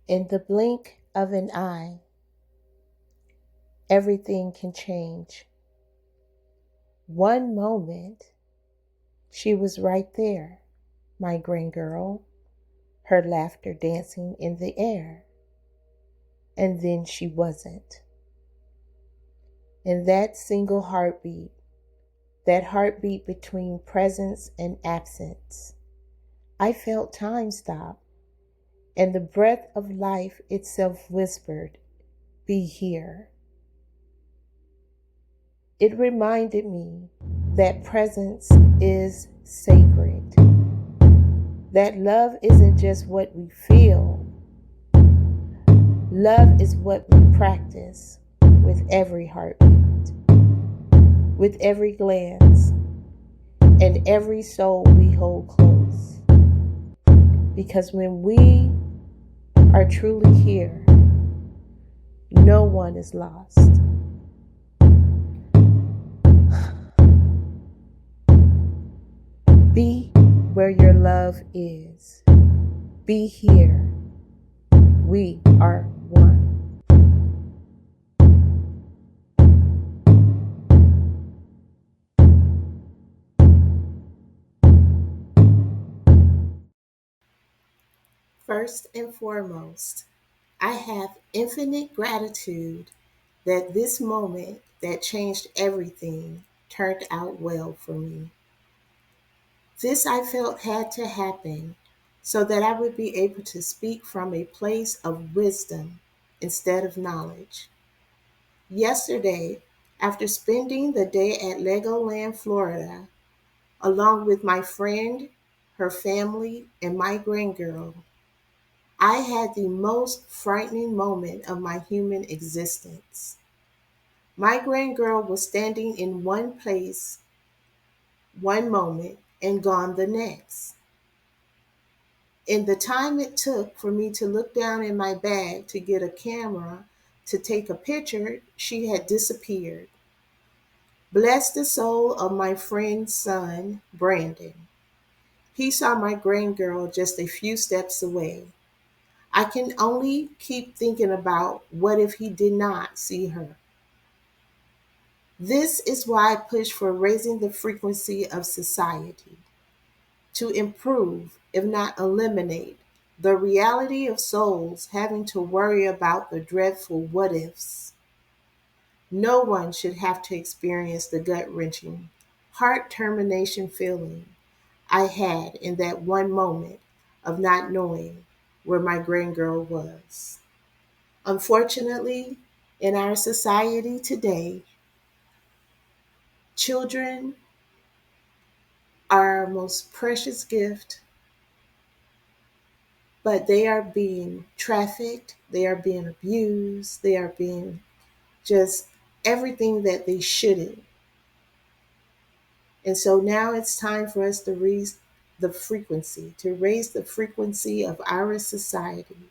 In the blink of an eye, everything can change. One moment, she was right there, my green girl, her laughter dancing in the air. And then she wasn't. In that single heartbeat, that heartbeat between presence and absence, I felt time stop, and the breath of life itself whispered, "Be here." It reminded me that presence is sacred, that love isn't just what we feel. Love is what we practice with every heartbeat, with every glance, and every soul we hold close. Because when we are truly here, no one is lost. Be where your love is. Be here. We are one. First and foremost, I have infinite gratitude that this moment that changed everything turned out well for me. This I felt had to happen so that I would be able to speak from a place of wisdom instead of knowledge. Yesterday, after spending the day at Legoland, Florida, along with my friend, her family, and my grandgirl, I had the most frightening moment of my human existence. My grandgirl was standing in one place one moment and gone the next. In the time it took for me to look down in my bag to get a camera to take a picture, she had disappeared. Bless the soul of my friend's son, Brandon. He saw my grandgirl just a few steps away. I can only keep thinking about what if he did not see her. This is why I push for raising the frequency of society to improve, if not eliminate, the reality of souls having to worry about the dreadful what ifs. No one should have to experience the gut wrenching, heart termination feeling I had in that one moment of not knowing where my grandgirl was. Unfortunately, in our society today, children are our most precious gift, but they are being trafficked, they are being abused, they are being just everything that they shouldn't. And so now it's time for us to raise the frequency of our society,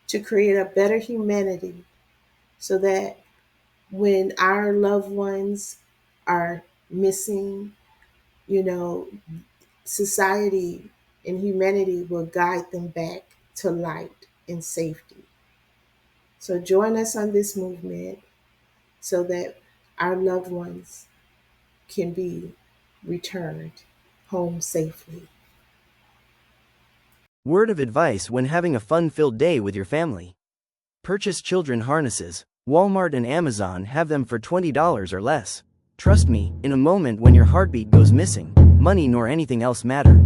to create a better humanity so that when our loved ones are missing, you know, society and humanity will guide them back to light and safety. So join us on this movement so that our loved ones can be returned home safely. Word of advice when having a fun-filled day with your family. Purchase children harnesses. Walmart and Amazon have them for $20 or less. Trust me, in a moment when your heartbeat goes missing, money nor anything else matter.